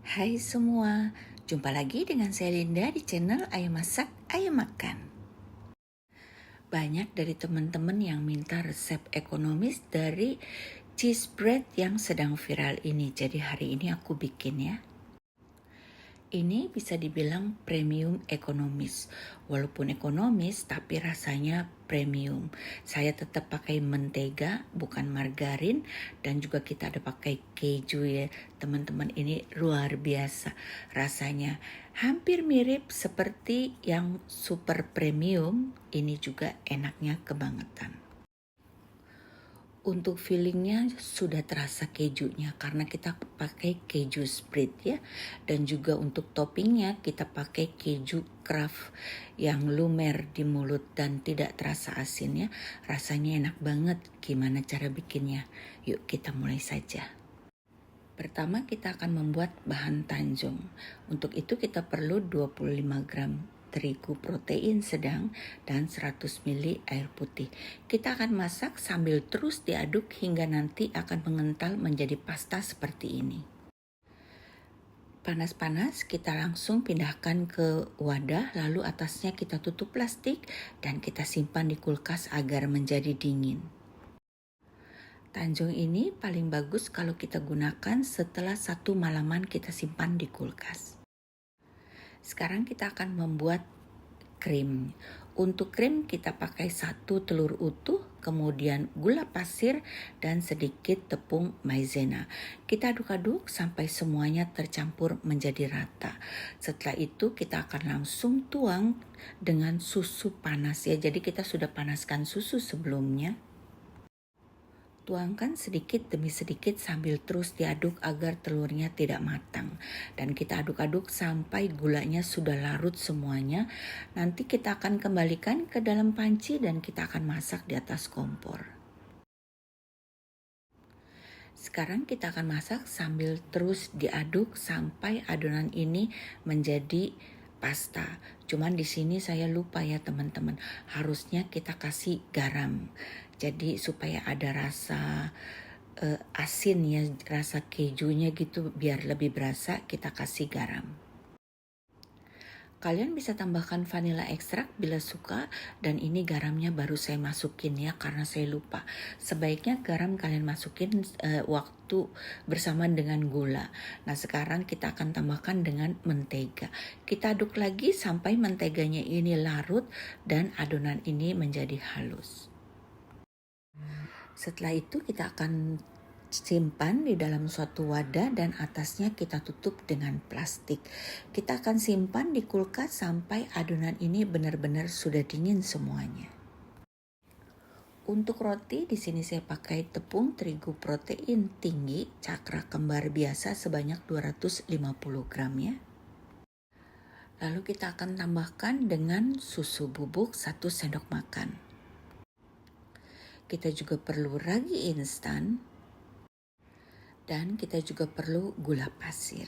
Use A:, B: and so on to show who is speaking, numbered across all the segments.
A: Hai semua, jumpa lagi dengan saya Linda di channel Ayo Masak, Ayo Makan. Banyak dari teman-teman yang minta resep ekonomis dari cheese bread yang sedang viral ini. Jadi hari ini aku bikin ya. Ini bisa dibilang premium ekonomis. Walaupun ekonomis tapi rasanya premium. Saya tetap pakai mentega bukan margarin, dan juga kita ada pakai keju ya. Teman-teman, ini luar biasa rasanya. Hampir mirip seperti yang super premium, ini juga enaknya kebangetan. Untuk fillingnya sudah terasa kejunya karena kita pakai keju spread ya. Dan juga untuk toppingnya kita pakai keju Kraft yang lumer di mulut dan tidak terasa asin ya. Rasanya enak banget. Gimana cara bikinnya? Yuk kita mulai saja. Pertama kita akan membuat bahan tanjung. Untuk itu kita perlu 25 gram terigu protein sedang dan 100 ml air putih. Kita akan masak sambil terus diaduk hingga nanti akan mengental menjadi pasta seperti ini. Panas-panas kita langsung pindahkan ke wadah, lalu atasnya kita tutup plastik dan kita simpan di kulkas agar menjadi dingin. Tanjung ini paling bagus kalau kita gunakan setelah 1 malaman kita simpan di kulkas. Sekarang kita akan membuat krim. Untuk krim kita pakai 1 telur utuh, kemudian gula pasir dan sedikit tepung maizena. Kita aduk-aduk sampai semuanya tercampur menjadi rata. Setelah itu kita akan langsung tuang dengan susu panas ya. Jadi kita sudah panaskan susu sebelumnya. Tuangkan sedikit demi sedikit sambil terus diaduk agar telurnya tidak matang. Dan kita aduk-aduk sampai gulanya sudah larut semuanya. Nanti kita akan kembalikan ke dalam panci dan kita akan masak di atas kompor. Sekarang kita akan masak sambil terus diaduk sampai adonan ini menjadi pasta. Cuman di sini saya lupa ya teman-teman, harusnya kita kasih garam. Jadi supaya ada rasa asin ya, rasa kejunya gitu, biar lebih berasa kita kasih garam. Kalian bisa tambahkan vanilla ekstrak bila suka, dan ini garamnya baru saya masukin ya karena saya lupa. Sebaiknya garam kalian masukin waktu bersamaan dengan gula. Nah sekarang kita akan tambahkan dengan mentega. Kita aduk lagi sampai menteganya ini larut dan adonan ini menjadi halus. Setelah itu kita akan simpan di dalam suatu wadah dan atasnya kita tutup dengan plastik. Kita akan simpan di kulkas sampai adonan ini benar-benar sudah dingin semuanya. Untuk roti di sini saya pakai tepung terigu protein tinggi cakra kembar biasa sebanyak 250 gram ya. Lalu kita akan tambahkan dengan susu bubuk 1 sendok makan. Kita juga perlu ragi instan. Dan kita juga perlu gula pasir.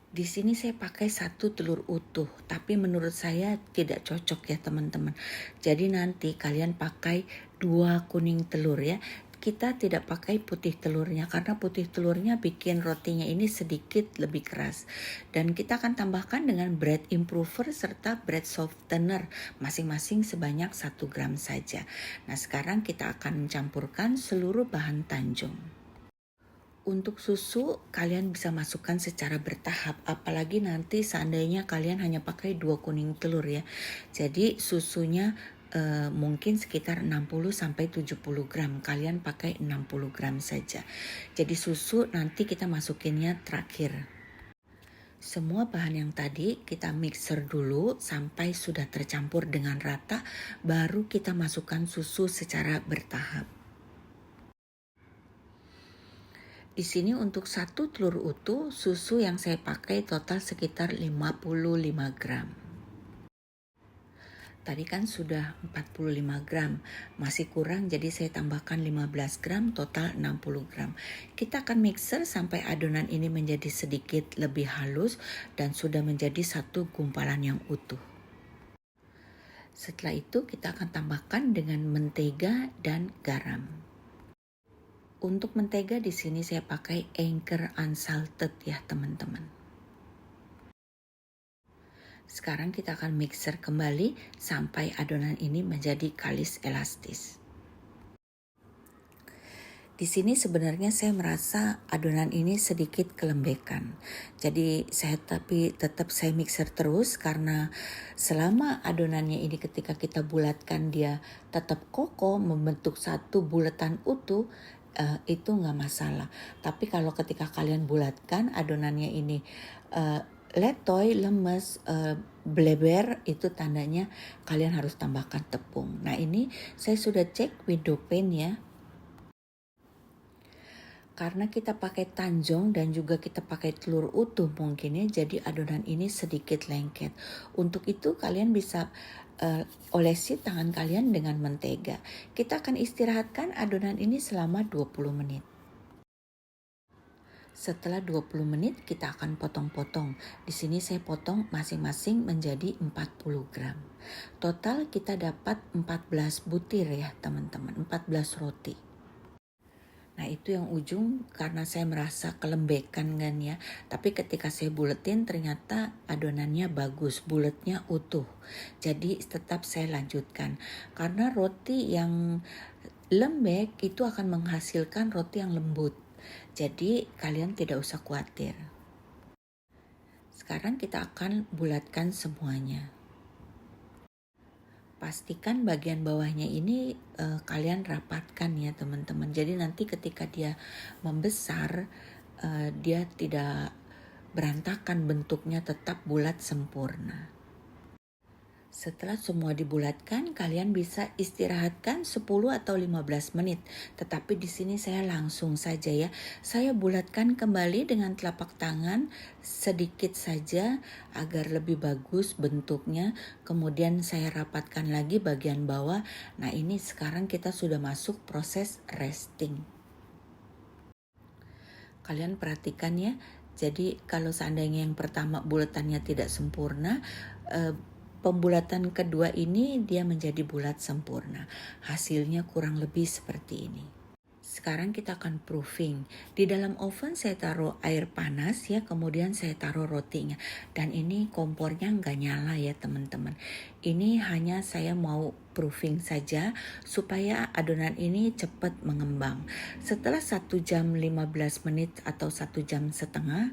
A: Di sini saya pakai 1 telur utuh, tapi menurut saya tidak cocok ya teman-teman. Jadi nanti kalian pakai 2 kuning telur ya. Kita tidak pakai putih telurnya karena putih telurnya bikin rotinya ini sedikit lebih keras. Dan kita akan tambahkan dengan bread improver serta bread softener masing-masing sebanyak 1 gram saja. Nah sekarang kita akan mencampurkan seluruh bahan tanjung. Untuk susu kalian bisa masukkan secara bertahap, apalagi nanti seandainya kalian hanya pakai 2 kuning telur ya. Jadi susunya mungkin sekitar 60-70 gram, kalian pakai 60 gram saja. Jadi susu nanti kita masukinnya terakhir. Semua bahan yang tadi kita mixer dulu sampai sudah tercampur dengan rata, baru kita masukkan susu secara bertahap. Di sini untuk 1 telur utuh, susu yang saya pakai total sekitar 55 gram. Tadi kan sudah 45 gram, masih kurang jadi saya tambahkan 15 gram, total 60 gram. Kita akan mixer sampai adonan ini menjadi sedikit lebih halus dan sudah menjadi 1 gumpalan yang utuh. Setelah itu kita akan tambahkan dengan mentega dan garam. Untuk mentega di sini saya pakai Anchor Unsalted ya teman-teman. Sekarang kita akan mixer kembali sampai adonan ini menjadi kalis elastis. Di sini sebenarnya saya merasa adonan ini sedikit kelembekan. Jadi tetap saya mixer terus karena selama adonannya ini ketika kita bulatkan dia tetap kokoh membentuk satu bulatan utuh, itu nggak masalah. Tapi kalau ketika kalian bulatkan adonannya ini letoy, lemes, bleber, itu tandanya kalian harus tambahkan tepung. Nah ini saya sudah cek window pane ya. Karena kita pakai tanjong dan juga kita pakai telur utuh mungkin ya, jadi adonan ini sedikit lengket. Untuk itu kalian bisa olesi tangan kalian dengan mentega. Kita akan istirahatkan adonan ini selama 20 menit. Setelah 20 menit kita akan potong-potong. Di sini saya potong masing-masing menjadi 40 gram. Total kita dapat 14 butir ya teman-teman, 14 roti. Nah itu yang ujung karena saya merasa kelembekan kan ya. Tapi ketika saya buletin ternyata adonannya bagus, buletnya utuh. Jadi tetap saya lanjutkan. Karena roti yang lembek itu akan menghasilkan roti yang lembut. Jadi kalian tidak usah khawatir. Sekarang kita akan bulatkan semuanya. Pastikan bagian bawahnya ini kalian rapatkan ya teman-teman. Jadi nanti ketika dia membesar dia tidak berantakan, bentuknya tetap bulat sempurna. Setelah semua dibulatkan, kalian bisa istirahatkan 10 atau 15 menit. Tetapi di sini saya langsung saja ya. Saya bulatkan kembali dengan telapak tangan sedikit saja agar lebih bagus bentuknya. Kemudian saya rapatkan lagi bagian bawah. Nah, ini sekarang kita sudah masuk proses resting. Kalian perhatikan ya. Jadi kalau seandainya yang pertama bulatannya tidak sempurna, pembulatan kedua ini dia menjadi bulat sempurna. Hasilnya kurang lebih seperti ini. Sekarang kita akan proofing. Di dalam oven saya taruh air panas ya, kemudian saya taruh rotinya. Dan ini kompornya nggak nyala ya teman-teman. Ini hanya saya mau proofing saja supaya adonan ini cepat mengembang. Setelah 1 jam 15 menit atau 1 jam setengah,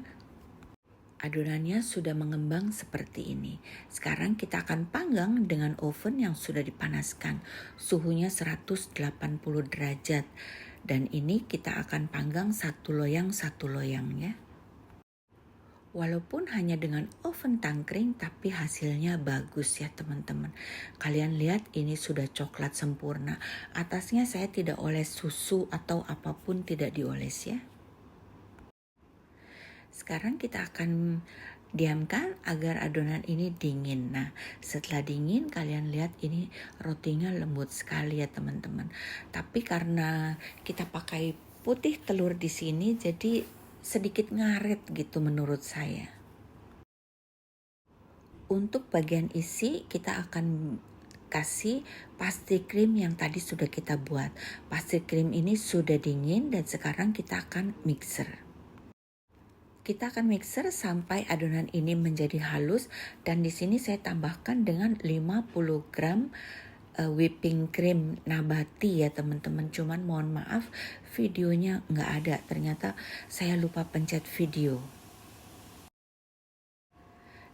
A: adonannya sudah mengembang seperti ini. Sekarang kita akan panggang dengan oven yang sudah dipanaskan. Suhunya 180 derajat. Dan ini kita akan panggang satu loyang ya. Walaupun hanya dengan oven tangkring tapi hasilnya bagus ya teman-teman. Kalian lihat ini sudah coklat sempurna. Atasnya saya tidak oles susu atau apapun, tidak dioles ya. Sekarang kita akan diamkan agar adonan ini dingin. Nah, setelah dingin kalian lihat ini rotinya lembut sekali ya teman-teman. Tapi karena kita pakai putih telur di sini jadi sedikit ngaret gitu menurut saya. Untuk bagian isi kita akan kasih pastry cream yang tadi sudah kita buat. Pastry cream ini sudah dingin dan sekarang kita akan mixer. Kita akan mixer sampai adonan ini menjadi halus dan di sini saya tambahkan dengan 50 gram whipping cream nabati ya teman-teman. Cuman mohon maaf videonya nggak ada, ternyata saya lupa pencet video.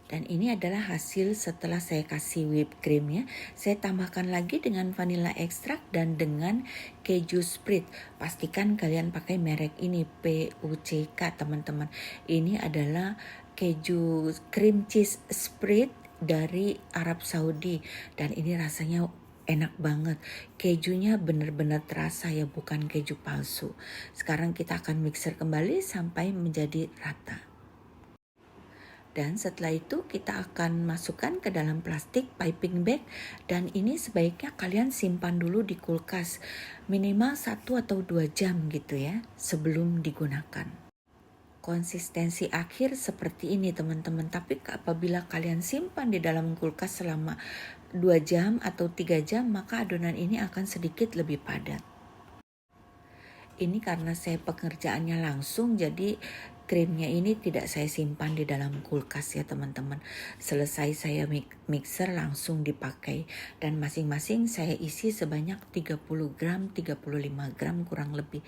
A: Dan ini adalah hasil setelah saya kasih whipped creamnya. Saya tambahkan lagi dengan vanilla extract dan dengan keju spread. Pastikan kalian pakai merek ini, PUCK teman-teman. Ini adalah keju cream cheese spread dari Arab Saudi. Dan ini rasanya enak banget. Kejunya benar-benar terasa ya, bukan keju palsu. Sekarang kita akan mixer kembali sampai menjadi rata. Dan setelah itu kita akan masukkan ke dalam plastik piping bag dan ini sebaiknya kalian simpan dulu di kulkas minimal 1 atau 2 jam gitu ya sebelum digunakan. Konsistensi akhir seperti ini teman-teman, tapi apabila kalian simpan di dalam kulkas selama 2 jam atau 3 jam maka adonan ini akan sedikit lebih padat. Ini karena saya pekerjaannya langsung, jadi krimnya ini tidak saya simpan di dalam kulkas ya teman-teman. Selesai saya mixer langsung dipakai, dan masing-masing saya isi sebanyak 30 gram, 35 gram kurang lebih.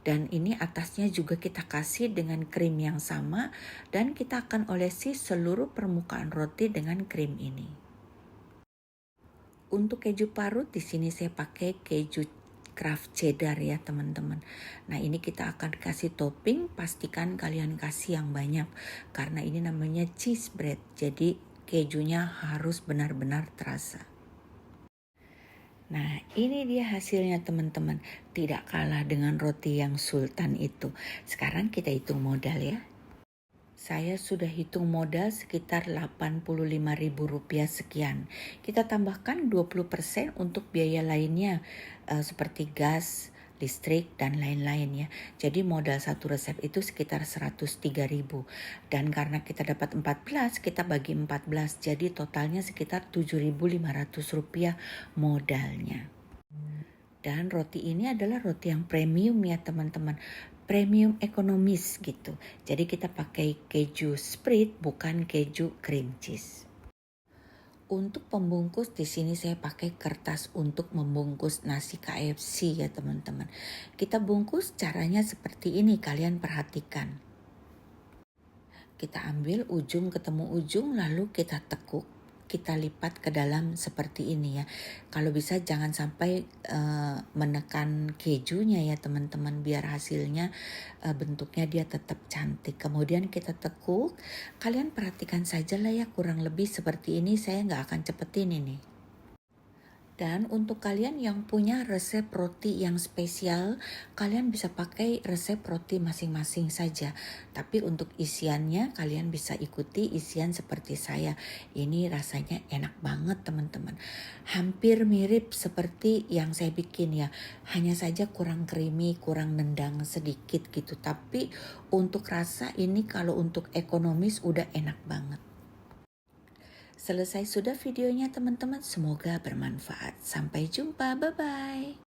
A: Dan ini atasnya juga kita kasih dengan krim yang sama, dan kita akan olesi seluruh permukaan roti dengan krim ini. Untuk keju parut di sini saya pakai keju craft cheddar ya teman-teman. Nah ini kita akan kasih topping, pastikan kalian kasih yang banyak karena ini namanya cheese bread, jadi kejunya harus benar-benar terasa. Nah ini dia hasilnya teman-teman, tidak kalah dengan roti yang sultan itu. Sekarang kita hitung modal ya. Saya sudah hitung modal sekitar Rp85.000 sekian. Kita tambahkan 20% untuk biaya lainnya seperti gas, listrik, dan lain-lain ya. Jadi modal satu resep itu sekitar 103.000. Dan karena kita dapat 14, kita bagi 14. Jadi totalnya sekitar Rp7.500 modalnya. Dan roti ini adalah roti yang premium ya teman-teman, premium ekonomis gitu. Jadi kita pakai keju spread, bukan keju cream cheese. Untuk pembungkus di sini saya pakai kertas untuk membungkus nasi KFC ya teman-teman. Kita bungkus caranya seperti ini, kalian perhatikan. Kita ambil ujung ketemu ujung, lalu kita tekuk, kita lipat ke dalam seperti ini ya. Kalau bisa jangan sampai menekan kejunya ya teman-teman, biar hasilnya bentuknya dia tetap cantik. Kemudian kita tekuk, kalian perhatikan saja lah ya, kurang lebih seperti ini, saya nggak akan cepetin ini. Dan untuk kalian yang punya resep roti yang spesial, kalian bisa pakai resep roti masing-masing saja. Tapi untuk isiannya kalian bisa ikuti isian seperti saya. Ini rasanya enak banget teman-teman. Hampir mirip seperti yang saya bikin ya. Hanya saja kurang creamy, kurang nendang sedikit gitu. Tapi untuk rasa ini kalau untuk ekonomis udah enak banget. Selesai sudah videonya teman-teman, semoga bermanfaat. Sampai jumpa, bye-bye.